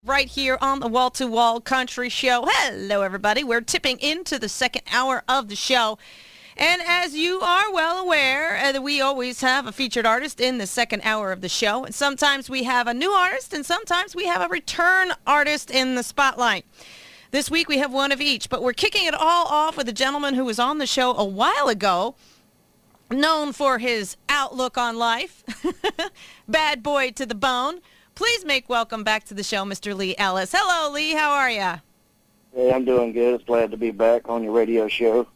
Right here on the Wall to Wall Country Show. Hello, everybody. We're tipping into the second hour of the show. And as you are well aware, we always have a featured artist in the second hour of the show. And sometimes we have a new artist, and sometimes we have a return artist in the spotlight. This week we have one of each, but we're kicking it all off with a gentleman who was on the show a while ago, known for his outlook on life, bad boy to the bone. Please make welcome back to the show, Mr. Lee Ellis. Hello, Lee. How are you? Hey, I'm doing good. It's glad to be back on your radio show.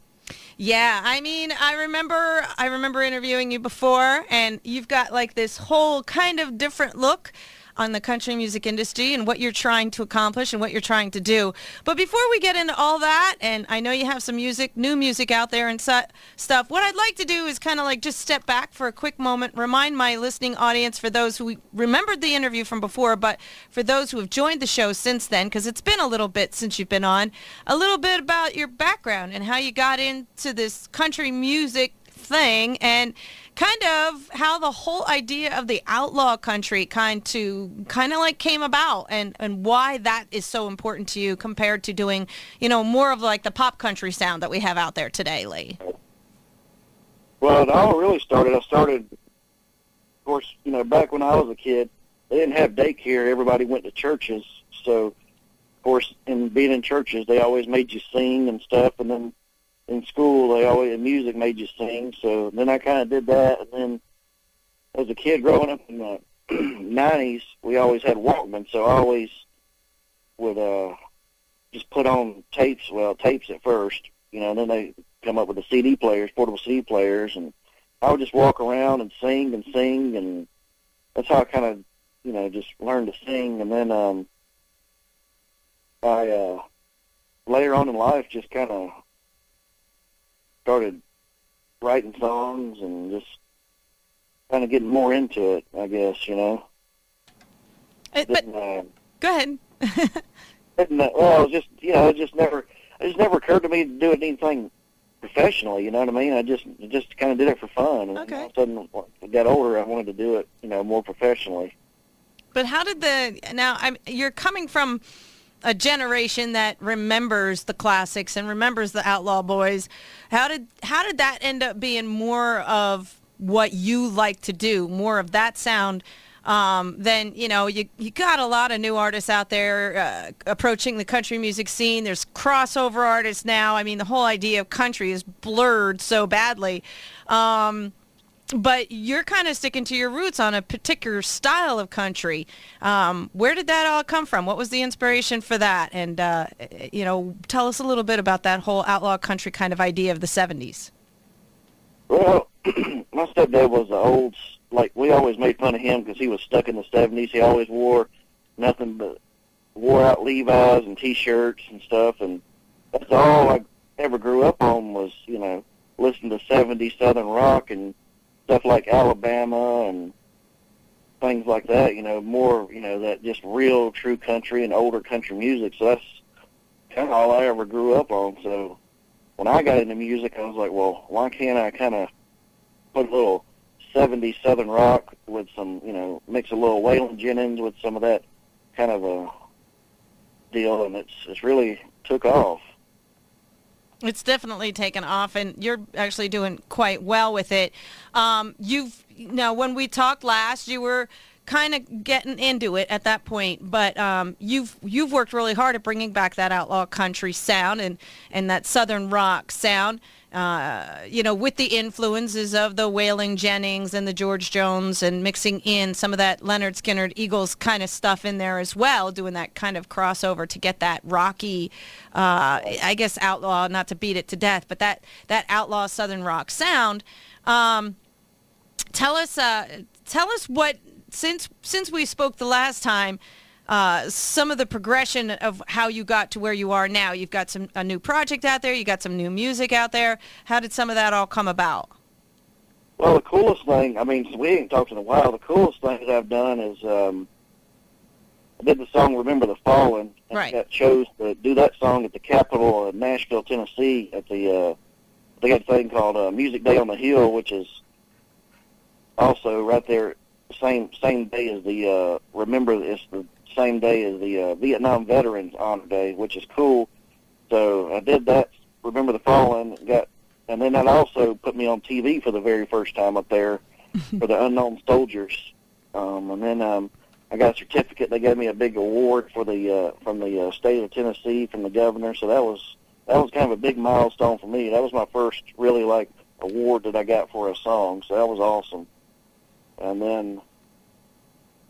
Yeah, I mean, I remember interviewing you before, and you've got like this whole kind of different look on the country music industry and what you're trying to accomplish and what you're trying to do. But before we get into all that, and I know you have some new music out there and stuff, what I'd like to do is kind of like just step back for a quick moment, remind my listening audience, for those who remembered the interview from before, but for those who have joined the show since then, because it's been a little bit since you've been on, a little bit about your background and how you got into this country music thing, and kind of how the whole idea of the outlaw country kind of like came about, and why that is so important to you compared to doing, more of like the pop country sound that we have out there today, Lee. Well, it all really started, of course, back when I was a kid, they didn't have daycare. Everybody went to churches. So, of course, in being in churches, they always made you sing and stuff, and then in school, music made you sing, so then I kind of did that, and then as a kid growing up in the 90s, we always had Walkman, so I always would just put on tapes at first, and then they come up with the CD players, portable CD players, and I would just walk around and sing, and that's how I kind of, just learned to sing, and then I later on in life just kind of started writing songs and just kind of getting more into it, I guess, But go ahead. It just never occurred to me to do anything professionally, you know what I mean? I just kind of did it for fun. And okay. All of a sudden, when I got older, I wanted to do it, more professionally. But how did you're coming from a generation that remembers the classics and remembers the Outlaw Boys. How did that end up being more of what you like to do, more of that sound? Then you got a lot of new artists out there approaching the country music scene. There's crossover artists now. I mean, the whole idea of country is blurred so badly. But you're kind of sticking to your roots on a particular style of country. Where did that all come from? What was the inspiration for that? And, tell us a little bit about that whole outlaw country kind of idea of the 70s. Well, my stepdad was we always made fun of him because he was stuck in the 70s. He always wore nothing but wore-out Levi's and T-shirts and stuff, and that's all I ever grew up on was, listening to 70s Southern rock and stuff like Alabama and things like that, more, that just real true country and older country music. So that's kind of all I ever grew up on. So when I got into music, I was like, well, why can't I kind of put a little 70s Southern rock with some, mix a little Waylon Jennings with some of that kind of a deal, and it's really took off. It's definitely taken off, and you're actually doing quite well with it. When we talked last, you were kind of getting into it at that point, but you've worked really hard at bringing back that outlaw country sound and that Southern rock sound. With the influences of the Waylon Jennings and the George Jones, and mixing in some of that Leonard Skinner Eagles kind of stuff in there as well, doing that kind of crossover to get that rocky, I guess outlaw, not to beat it to death, but that outlaw Southern rock sound. Tell us what, since we spoke the last time, some of the progression of how you got to where you are now. You've got a new project out there. You got some new music out there. How did some of that all come about? Well, the coolest thing, we ain't talked in a while. The coolest thing that I've done is I did the song "Remember the Fallen," and right. got chose to do that song at the Capitol of Nashville, Tennessee, at the they got a thing called Music Day on the Hill, which is also right there, same day as the Remember. It's the same day as the Vietnam Veterans Honor Day, which is cool. So I did that. Remember the Fallen, and then that also put me on TV for the very first time up there for the Unknown Soldiers. And then I got a certificate. They gave me a big award for the from the state of Tennessee from the governor. So that was kind of a big milestone for me. That was my first really like award that I got for a song. So that was awesome. And then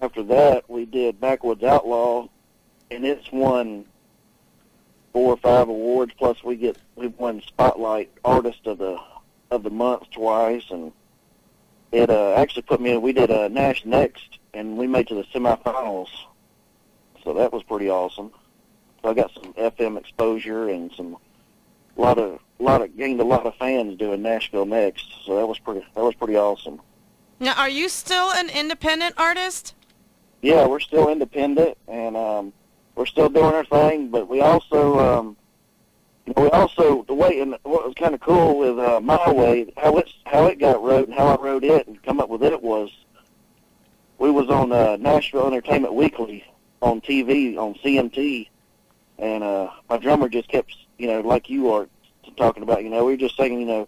after that, we did Backwoods Outlaw, and it's won 4 or 5 awards. Plus, we've won Spotlight Artist of the Month twice, and it actually put me in. We did Nash Next, and we made to the semifinals. So that was pretty awesome. So I got some FM exposure and gained a lot of fans doing Nashville Next. So that was pretty awesome. Now, are you still an independent artist? Yeah, we're still independent, and we're still doing our thing. But we also, the way, and what was kind of cool with My Way, how it got wrote and how I wrote it and come up with it was, we was on Nashville Entertainment Weekly on TV on CMT, and my drummer just kept, like you are talking about, we were just saying,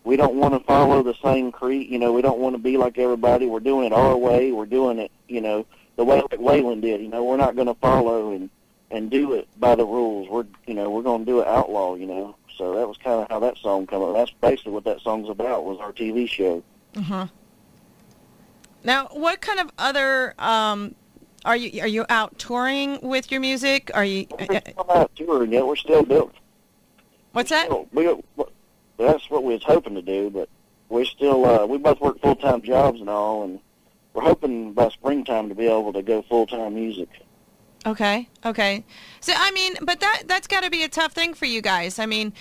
we don't want to follow the same creed. We don't want to be like everybody. We're doing it our way. We're doing it, the way like Waylon did. We're not going to follow and do it by the rules. We're going to do it outlaw. So that was kind of how that song came up. That's basically what that song's about. Was our TV show. Uh-huh. Now, what kind of other are you out touring with your music? Are you? We're still out touring yet. We're still doing. What's that? That's what we was hoping to do, but we're still, we both work full-time jobs and all, and we're hoping by springtime to be able to go full-time music. Okay. So, but that's got to be a tough thing for you guys. That's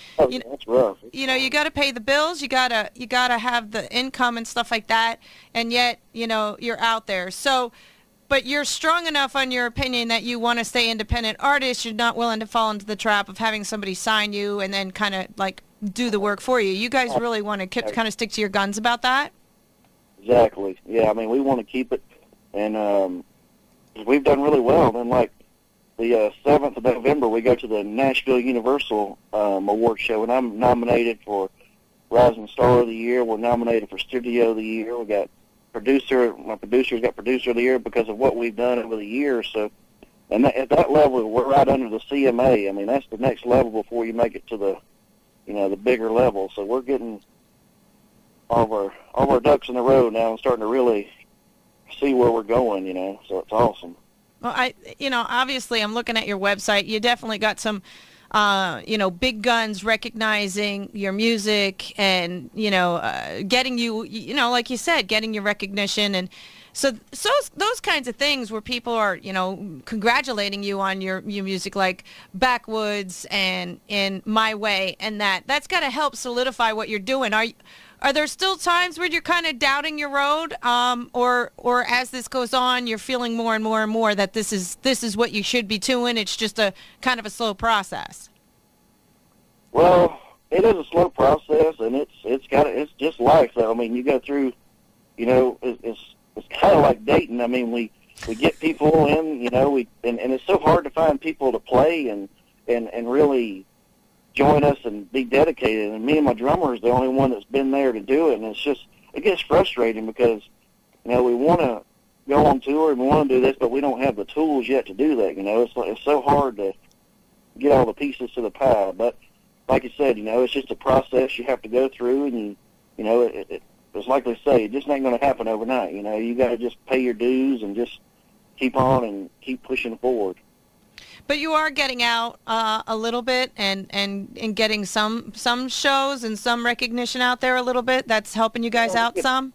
rough. You got to pay the bills, you got to have the income and stuff like that, and yet, you're out there. So, but you're strong enough on your opinion that you want to stay independent artist. You're not willing to fall into the trap of having somebody sign you and then kind of like do the work for you. You guys really want to kind of stick to your guns about that? Exactly. Yeah, we want to keep it, and we've done really well. Then, like, the 7th of November, we go to the Nashville Universal Award Show, and I'm nominated for Rising Star of the Year. We're nominated for Studio of the Year. We got my producer's got Producer of the Year because of what we've done over the years. So, and at that level, we're right under the CMA. That's the next level before you make it to the the bigger level. So we're getting all of our ducks in a row now and starting to really see where we're going, so it's awesome. Well, obviously I'm looking at your website. You definitely got some, big guns recognizing your music and, getting you, like you said, getting your recognition. And so those kinds of things where people are, congratulating you on your music, like Backwoods and in My Way, and that's got to help solidify what you're doing. Are there still times where you're kind of doubting your road, or as this goes on, you're feeling more and more and more that this is what you should be doing? It's just a kind of a slow process. Well, it is a slow process, and it's just life, though. You go through, it's kind of like dating. We get people in, and it's so hard to find people to play and really join us and be dedicated. And me and my drummer is the only one that's been there to do it. And it gets frustrating because, we want to go on tour and we want to do this, but we don't have the tools yet to do that. It's so hard to get all the pieces to the pie. But like you said, it's just a process you have to go through, and it's like they say, it just ain't going to happen overnight. You got to just pay your dues and just keep on and keep pushing forward. But you are getting out a little bit and getting some shows and some recognition out there a little bit. That's helping you guys out some?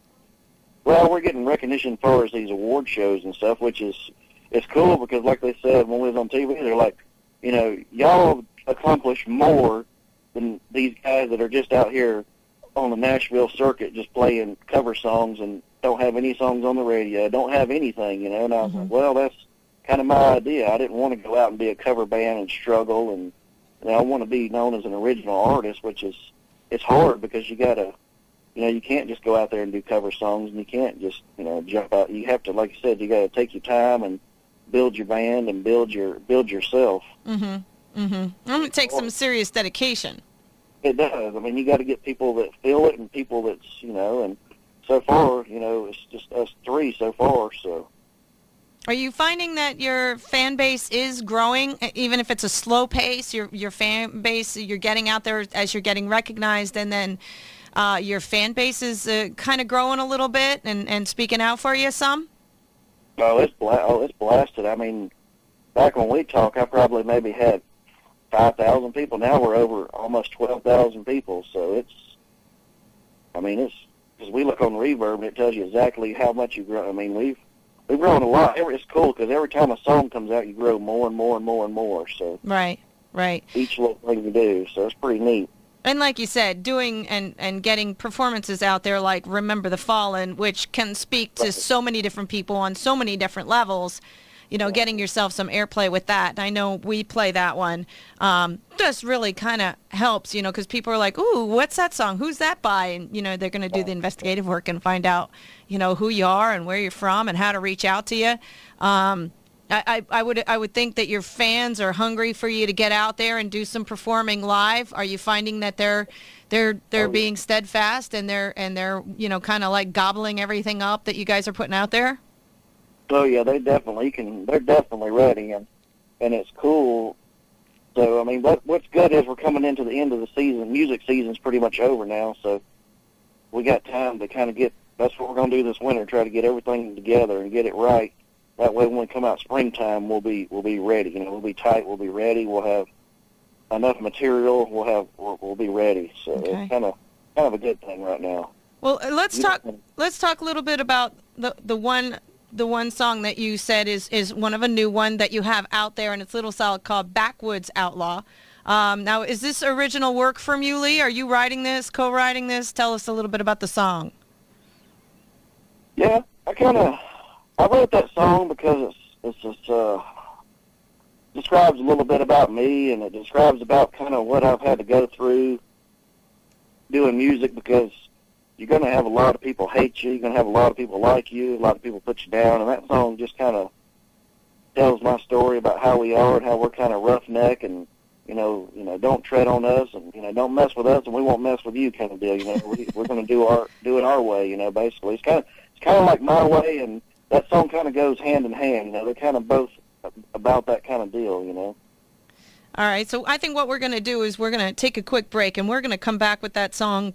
Well, we're getting recognition for these award shows and stuff, which it's cool because, like they said when we was on TV, they're like, y'all accomplish more than these guys that are just out here on the Nashville circuit just playing cover songs and don't have any songs on the radio, don't have anything, And I was like, well, that's kind of my idea. I didn't want to go out and be a cover band and struggle, and I want to be known as an original artist, which it's hard because you gotta, you can't just go out there and do cover songs, and you can't just, jump out. You have to, like you said, you gotta take your time and build your band and build yourself. It takes some serious dedication. It does. I mean, you got to get people that feel it and people that's, and so far, it's just us three so far, so. Are you finding that your fan base is growing, even if it's a slow pace? Your fan base, you're getting out there as you're getting recognized, and then your fan base is kind of growing a little bit and speaking out for you some? It's blasted. I mean, back when we talk, I probably maybe had 5,000 people. Now we're over almost 12,000 people. So because we look on Reverb and it tells you exactly how much you grow. I mean, we've grown a lot. It's cool because every time a song comes out, you grow more and more and more and more. So right. Each little thing you do, so it's pretty neat. And like you said, doing and getting performances out there like Remember the Fallen, which can speak to so many different people on so many different levels, getting yourself some airplay with that. I know we play that one. Just really kind of helps, because people are like, ooh, what's that song? Who's that by? And, they're going to do the investigative work and find out, who you are and where you're from and how to reach out to you. I would think that your fans are hungry for you to get out there and do some performing live. Are you finding that they're being steadfast and they're kind of like gobbling everything up that you guys are putting out there? Oh yeah, they're definitely ready and it's cool. So I mean, what's good is we're coming into the end of the season. Music season's pretty much over now, so we got time to kind of get. That's what we're going to do this winter. Try to get everything together and get it right. That way, when we come out springtime, we'll be ready. We'll be tight. We'll be ready. We'll have enough material. We'll be ready. So It's kind of a good thing right now. Well, let's talk a little bit about the one song that you said is one of a new one that you have out there, and it's Little Solid, called Backwoods Outlaw. Now, is this original work from you, Lee? Are you writing this, co-writing this? Tell us a little bit about the song. Yeah, I wrote that song because it's just describes a little bit about me, and it describes about kind of what I've had to go through doing music, because you're going to have a lot of people hate you, you're going to have a lot of people like you, a lot of people put you down, and that song just kind of tells my story about how we are and how we're kind of roughneck, and don't tread on us, and don't mess with us, and we won't mess with you, kind of deal. We're going to do it our way. Basically, it's kind of like my way, and that song kind of goes hand in hand. They're kind of both about that kind of deal. All right, so I think what we're going to do is we're going to take a quick break, and we're going to come back with that song,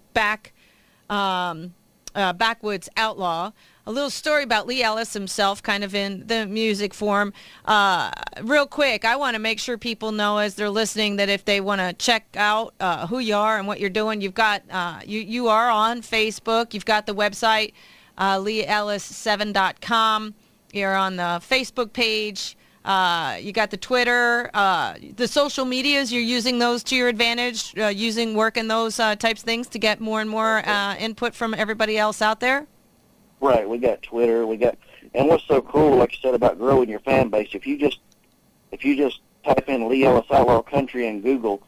Backwoods Outlaw. A little story about Lee Ellis himself, kind of in the music form. Real quick, I want to make sure people know as they're listening that if they want to check out who you are and what you're doing, you've got you are on Facebook. You've got the website, LeeEllis7.com. You're on the Facebook page. You got the Twitter, the social medias. You're using those to your advantage, working those types of things to get more and more input from everybody else out there. Right, we got Twitter, and what's so cool, like you said, about growing your fan base, if you just type in Lee Ellis Outlaw Country in Google,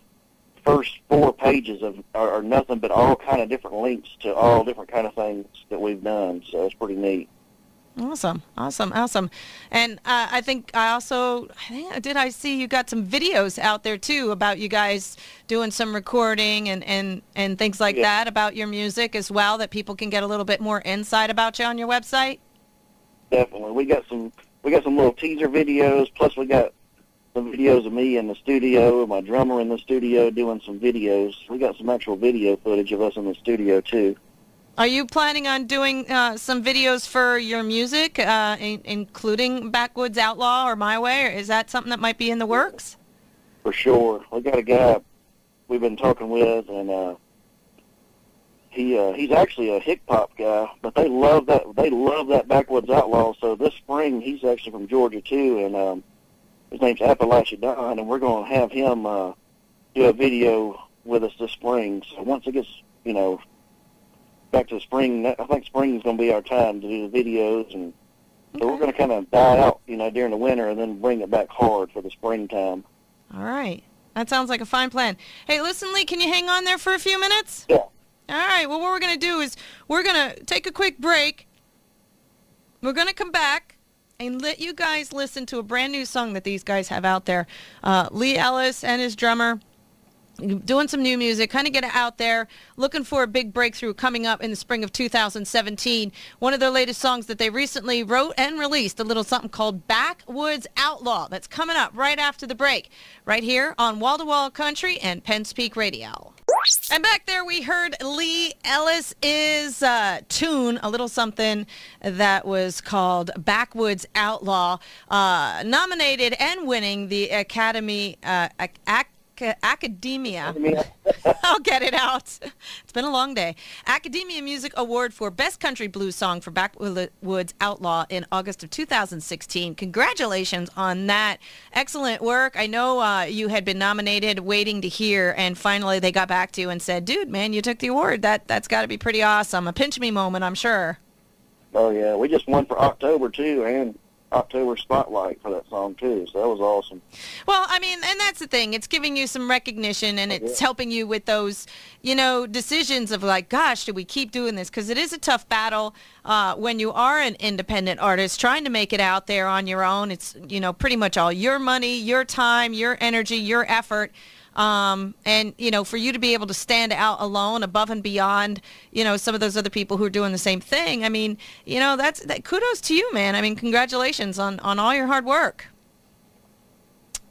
first 4 pages are nothing but all kind of different links to all different kind of things that we've done, so it's pretty neat. Awesome. And I see you got some videos out there too about you guys doing some recording and things like that about your music as well, that people can get a little bit more insight about you on your website? Definitely. We got some little teaser videos, plus we got some videos of me in the studio, my drummer in the studio doing some videos. We got some actual video footage of us in the studio too. Are you planning on doing some videos for your music, including Backwoods Outlaw or My Way, or is that something that might be in the works? For sure. We got a guy we've been talking with, and he's actually a hick pop guy, but they love that Backwoods Outlaw. So this spring, he's actually from Georgia too, and his name's Appalachia Don, and we're going to have him do a video with us this spring. So once it gets, back to spring, I think spring is going to be our time to do the videos, and so we're going to kind of die out, during the winter, and then bring it back hard for the springtime. All right. That sounds like a fine plan. Hey, listen, Lee, can you hang on there for a few minutes? Yeah. All right. Well, what we're going to do is we're going to take a quick break. We're going to come back, and let you guys listen to a brand new song that these guys have out there. Lee Ellis and his drummer doing some new music, kind of get it out there, looking for a big breakthrough coming up in the spring of 2017. One of their latest songs that they recently wrote and released, a little something called Backwoods Outlaw. That's coming up right after the break, right here on Wall to Wall Country and Penn's Peak Radio. And back there we heard Lee Ellis's tune, a little something that was called Backwoods Outlaw, nominated and winning the Academia. I'll get it out. It's been a long day. Academia Music Award for Best Country Blues Song for Backwoods Outlaw in August of 2016. Congratulations on that. Excellent work. I know you had been nominated, waiting to hear, and finally they got back to you and said, dude, man, you took the award. That's got to be pretty awesome. A pinch-me moment, I'm sure. Oh, yeah. We just won for October, too, and October Spotlight for that song, too, so that was awesome. Well, I mean, and that's the thing. It's giving you some recognition, and it's helping you with those, decisions of like, gosh, do we keep doing this? Because it is a tough battle when you are an independent artist trying to make it out there on your own. It's, pretty much all your money, your time, your energy, your effort. And, for you to be able to stand out alone above and beyond, some of those other people who are doing the same thing. I mean, that kudos to you, man. I mean, congratulations on all your hard work.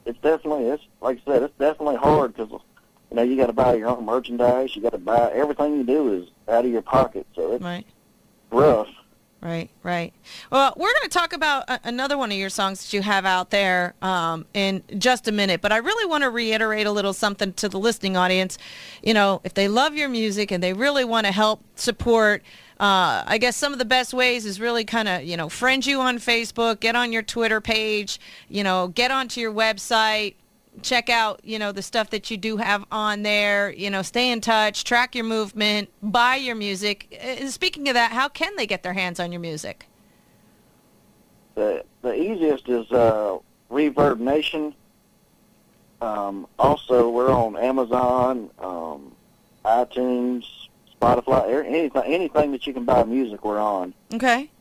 It's like I said, it's definitely hard because, you got to buy your own merchandise. You got to buy everything you do is out of your pocket. So it's rough. Right. Well, we're going to talk about another one of your songs that you have out there in just a minute, but I really want to reiterate a little something to the listening audience. If they love your music and they really want to help support, I guess some of the best ways is really kind of, friend you on Facebook, get on your Twitter page, get onto your website, check out, the stuff that you do have on there, stay in touch, track your movement, buy your music. And speaking of that, how can they get their hands on your music? The easiest is Reverb Nation. Also, we're on Amazon, iTunes, Spotify, anything that you can buy music, we're on. Okay.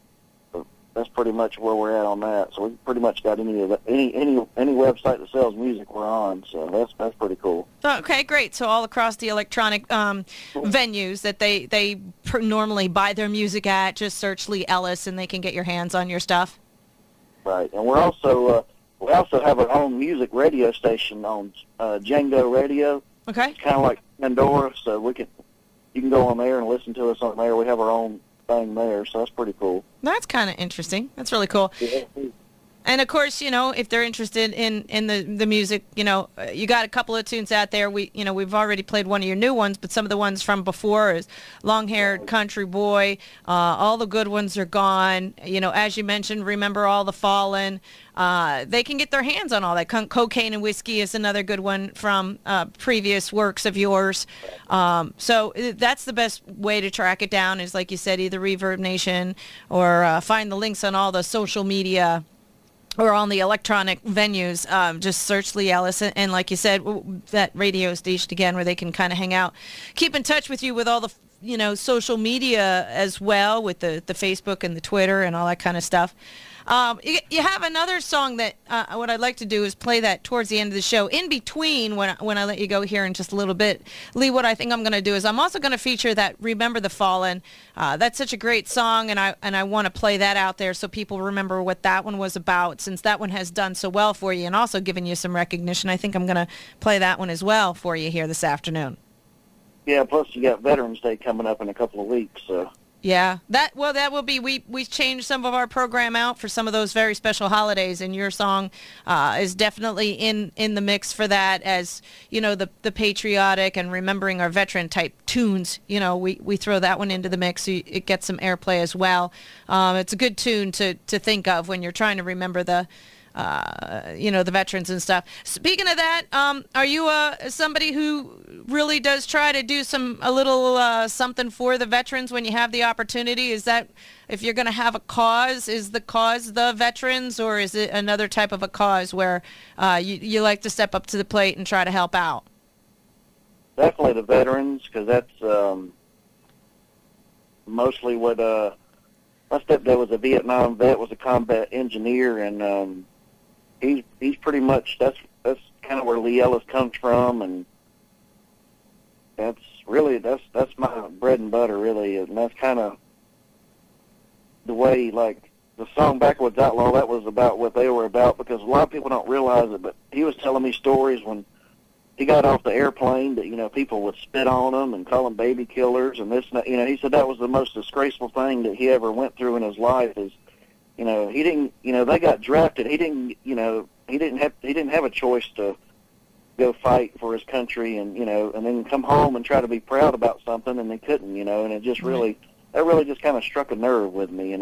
That's pretty much where we're at on that. So we pretty much got any website that sells music we're on. So that's pretty cool. Okay, great. So all across the electronic venues that they normally buy their music at, just search Lee Ellis and they can get your hands on your stuff. Right, and we're also we also have our own music radio station on Django Radio. Okay. It's kind of like Pandora, so you can go on there and listen to us on there. We have our own thing there, so that's pretty cool. That's kind of interesting. That's really cool. Yeah. And of course, if they're interested in the music, you got a couple of tunes out there. We've already played one of your new ones, but some of the ones from before is Long-Haired Country Boy. All the good ones are gone. As you mentioned, Remember All the Fallen. They can get their hands on all that. Cocaine and Whiskey is another good one from previous works of yours. So that's the best way to track it down is, like you said, either Reverb Nation or find the links on all the social media or on the electronic venues. Just search Lee Ellis. And like you said, that radio station again where they can kind of hang out. Keep in touch with you with all the social media as well, with the Facebook and the Twitter and all that kind of stuff. You have another song that what I'd like to do is play that towards the end of the show. In between, when I let you go here in just a little bit, Lee, what I think I'm going to do is I'm also going to feature that Remember the Fallen. That's such a great song, and I want to play that out there so people remember what that one was about, since that one has done so well for you and also given you some recognition. I think I'm going to play that one as well for you here this afternoon. Yeah, plus you got Veterans Day coming up in a couple of weeks, so... Yeah, that will be, we changed some of our program out for some of those very special holidays, and your song is definitely in the mix for that, as, the patriotic and remembering our veteran type tunes. We throw that one into the mix, so it gets some airplay as well. It's a good tune to think of when you're trying to remember the veterans and stuff. Speaking of that, are you somebody who really does try to do a little something for the veterans when you have the opportunity? Is that, if you're going to have a cause, is the cause the veterans, or is it another type of a cause where you like to step up to the plate and try to help out? Definitely the veterans, because that's mostly what my stepdad was a Vietnam vet, was a combat engineer, and he's pretty much that's kind of where Lee Ellis comes from, and that's my bread and butter, really, and that's kind of the way, like, the song Backwoods Outlaw, that was about what they were about, because a lot of people don't realize it, but he was telling me stories when he got off the airplane that, people would spit on him and call them baby killers and this and that. He said that was the most disgraceful thing that he ever went through in his life is, he didn't, they got drafted. He didn't, he didn't have a choice to go fight for his country and, and then come home and try to be proud about something, and they couldn't, and it just really, that really just kind of struck a nerve with me,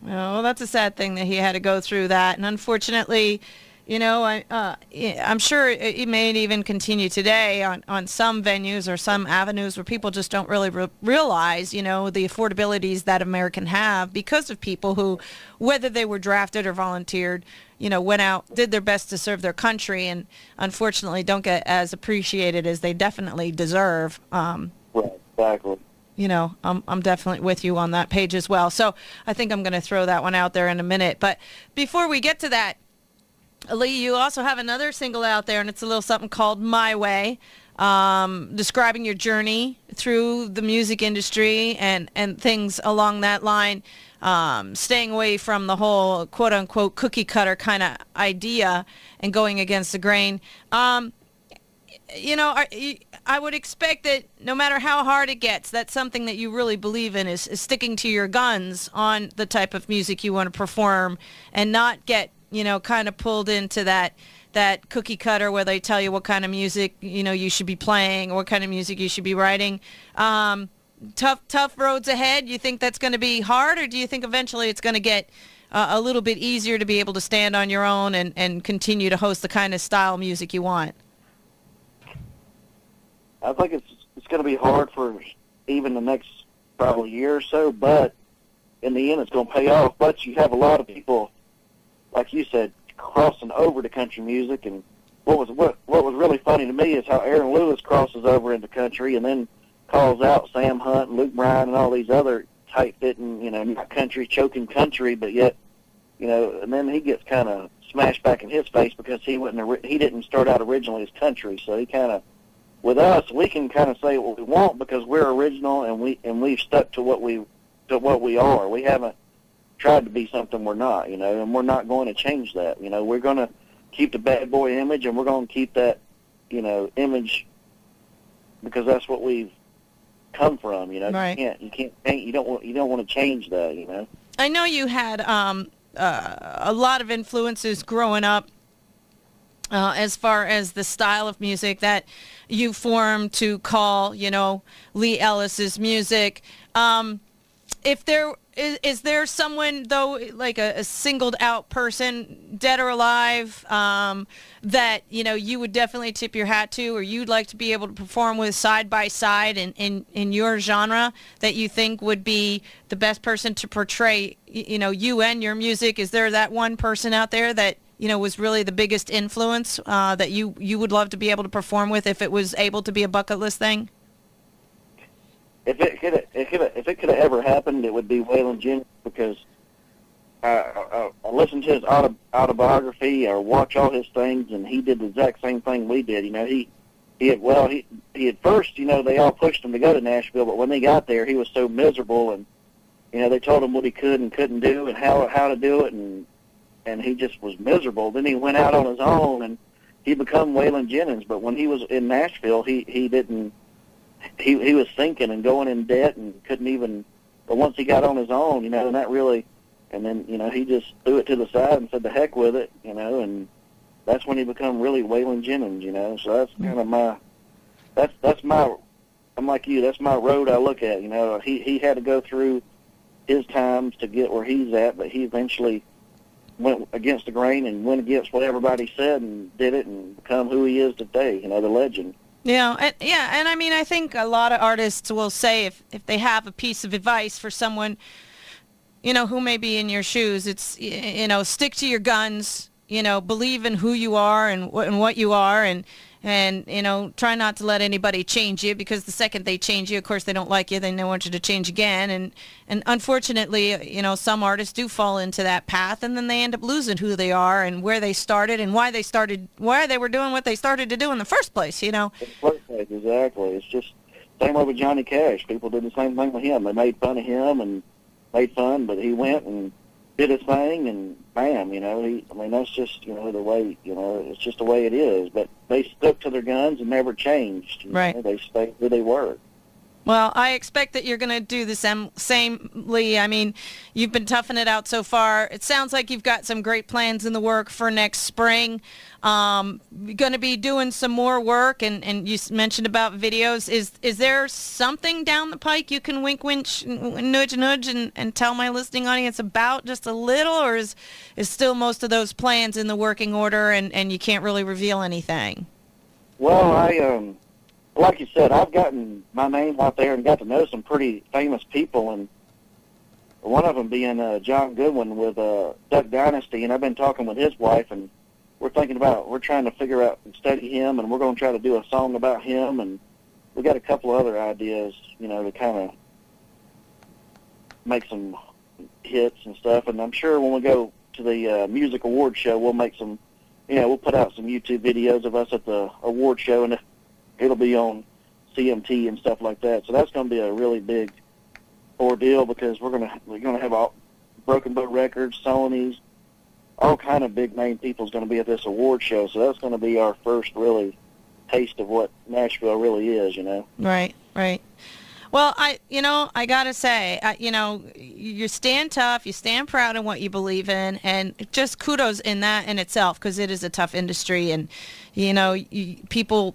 Well, that's a sad thing that he had to go through that, and unfortunately, I'm sure it may even continue today on some venues or some avenues where people just don't really realize, the affordabilities that America can have because of people who, whether they were drafted or volunteered, went out, did their best to serve their country, and unfortunately don't get as appreciated as they definitely deserve. Right, exactly. I'm definitely with you on that page as well. So I think I'm going to throw that one out there in a minute. But before we get to that, Lee, you also have another single out there, and it's a little something called My Way, describing your journey through the music industry and things along that line, staying away from the whole quote-unquote cookie-cutter kind of idea and going against the grain. I would expect that no matter how hard it gets, that's something that you really believe in is sticking to your guns on the type of music you want to perform and not get, kind of pulled into that cookie cutter where they tell you what kind of music, you should be playing or what kind of music you should be writing. Tough roads ahead. You think that's going to be hard, or do you think eventually it's going to get a little bit easier to be able to stand on your own and continue to host the kind of style music you want? I think it's going to be hard for even the next probably year or so, but in the end it's going to pay off. But you have a lot of people, like you said, crossing over to country music, and what was really funny to me is how Aaron Lewis crosses over into country and then calls out Sam Hunt and Luke Bryan and all these other tight-fitting, not country, choking country, but yet, and then he gets kind of smashed back in his face because he didn't start out originally as country, so he kind of, with us, we can kind of say what we want because we're original and we've stuck to what we are. We haven't tried to be something we're not, and we're not going to change that. We're going to keep the bad boy image, and we're going to keep that, image because that's what we've come from. Right. You can't paint. You don't want to change that. I know you had a lot of influences growing up. As far as the style of music that you formed to call, Lee Ellis's music. If there is there someone, though, like a singled out person, dead or alive, that, you would definitely tip your hat to, or you'd like to be able to perform with side by side in your genre that you think would be the best person to portray, you and your music? Is there that one person out there that, was really the biggest influence that you would love to be able to perform with if it was able to be a bucket list thing? If it could have ever happened, it would be Waylon Jennings, because I listened to his autobiography or watch all his things, and he did the exact same thing we did. He at first, they all pushed him to go to Nashville, but when they got there, he was so miserable, and they told him what he could and couldn't do and how to do it, and he just was miserable. Then he went out on his own, and he became Waylon Jennings. But when he was in Nashville, he didn't. He was sinking and going in debt and couldn't even. But once he got on his own, and that really, and then he just threw it to the side and said the heck with it, and that's when he became really Waylon Jennings, So that's kind of my. That's my. I'm like you. That's my road I look at. He had to go through his times to get where he's at, but he eventually went against the grain and went against what everybody said and did it and become who he is today, the legend. Yeah, and I mean, I think a lot of artists will say if they have a piece of advice for someone, who may be in your shoes, it's, stick to your guns, believe in who you are and what you are, and and, try not to let anybody change you, because the second they change you, of course, they don't like you. They don't want you to change again. And unfortunately, some artists do fall into that path, and then they end up losing who they are and where they started and why they were doing what they started to do in the first place, In the first place, exactly. It's just same way with Johnny Cash. People did the same thing with him. They made fun of him and made fun, but he went and did his thing, and bam, that's just, the way, it's just the way it is. But they stuck to their guns and never changed. Right. They stayed who they were. Well, I expect that you're going to do the same, Lee. I mean, you've been toughing it out so far. It sounds like you've got some great plans in the work for next spring. You're going to be doing some more work, and you mentioned about videos. Is there something down the pike you can wink, nudge, and tell my listening audience about just a little, or is still most of those plans in the working order, and you can't really reveal anything? Well, like you said, I've gotten my name out there and got to know some pretty famous people, and one of them being John Goodwin with Duck Dynasty, and I've been talking with his wife, and we're trying to figure out and study him, and we're going to try to do a song about him, and we got a couple of other ideas, to kind of make some hits and stuff, and I'm sure when we go to the music award show, we'll make some, we'll put out some YouTube videos of us at the award show, and it'll be on CMT and stuff like that. So that's going to be a really big ordeal, because we're gonna have all Broken Bow Records, Sony's, all kind of big name people's going to be at this award show. So that's going to be our first really taste of what Nashville really is. Right. Well, I gotta say, you stand tough, you stand proud in what you believe in, and just kudos in that in itself, because it is a tough industry, and people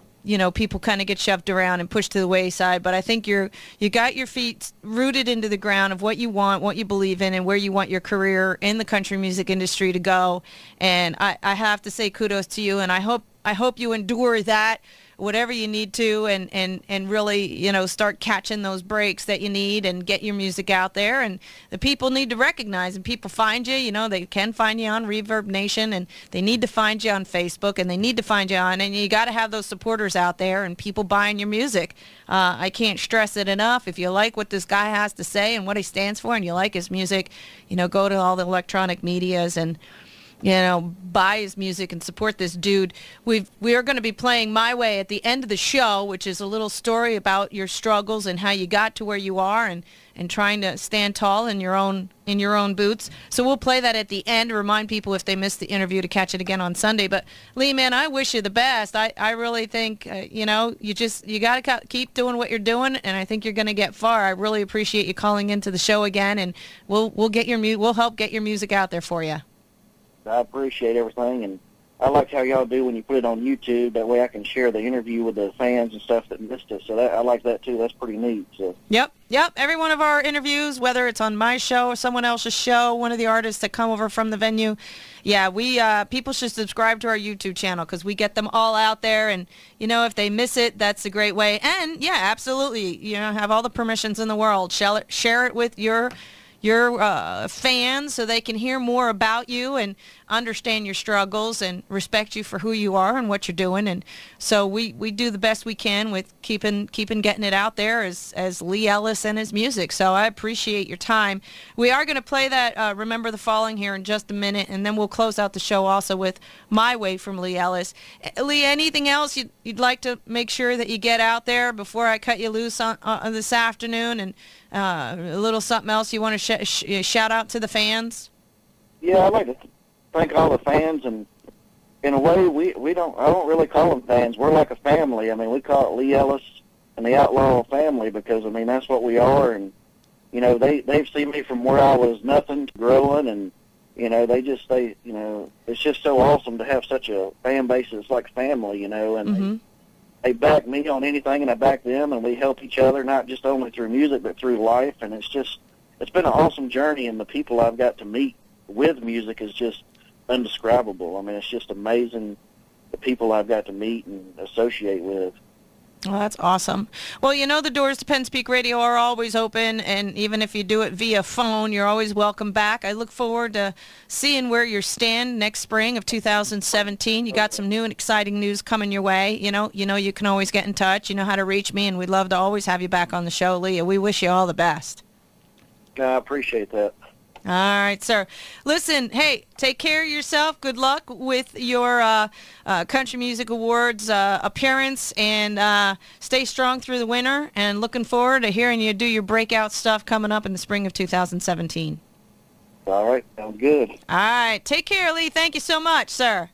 kind of get shoved around and pushed to the wayside. But I think you got your feet rooted into the ground of what you want, what you believe in, and where you want your career in the country music industry to go. And I have to say kudos to you, and I hope you endure that, whatever you need to, and really, start catching those breaks that you need and get your music out there. And the people need to recognize, and people find you, they can find you on Reverb Nation, and they need to find you on Facebook, and they need to find you and you got to have those supporters out there and people buying your music. I can't stress it enough. If you like what this guy has to say and what he stands for, and you like his music, go to all the electronic medias and buy his music and support this dude. We are going to be playing My Way at the end of the show, which is a little story about your struggles and how you got to where you are, and trying to stand tall in your own boots. So we'll play that at the end to remind people, if they missed the interview, to catch it again on Sunday. But Lee, man, I wish you the best. I really think you got to keep doing what you're doing, and I think you're going to get far. I really appreciate you calling into the show again, and we'll help get your music out there for you. I appreciate everything, and I like how y'all do when you put it on YouTube. That way I can share the interview with the fans and stuff that missed it. So I like that, too. That's pretty neat. So. Yep. Every one of our interviews, whether it's on my show or someone else's show, one of the artists that come over from the venue, people should subscribe to our YouTube channel, because we get them all out there. And, if they miss it, that's a great way. And, yeah, absolutely, have all the permissions in the world. Share it with your fans, so they can hear more about you and understand your struggles and respect you for who you are and what you're doing. And so we do the best we can with keeping getting it out there as Lee Ellis and his music. So I appreciate your time. We are going to play that Remember the Falling here in just a minute, and then we'll close out the show also with My Way from Lee Ellis. Lee, anything else you'd like to make sure that you get out there before I cut you loose on this afternoon, and a little something else you want to shout out to the fans? Yeah, I'd like to thank all the fans, and in a way, I don't really call them fans. We're like a family. I mean, we call it Lee Ellis and the Outlaw family, because, that's what we are. And, they've seen me from where I was nothing to growing, and, it's just so awesome to have such a fan base that's like family, and mm-hmm. They back me on anything, and I back them, and we help each other, not just only through music, but through life. And it's been an awesome journey, and the people I've got to meet with music is just indescribable. It's just amazing, the people I've got to meet and associate with. Well, that's awesome. Well, you know the doors to Penn Speak Radio are always open, and even if you do it via phone, you're always welcome back. I look forward to seeing where you stand next spring of 2017. You got some new and exciting news coming your way. You can always get in touch. You know how to reach me, and we'd love to always have you back on the show, Leah. We wish you all the best. I appreciate that. All right, sir. Listen, hey, take care of yourself. Good luck with your Country Music Awards appearance, and stay strong through the winter, and looking forward to hearing you do your breakout stuff coming up in the spring of 2017. All right, sounds good. All right, take care, Lee. Thank you so much, sir.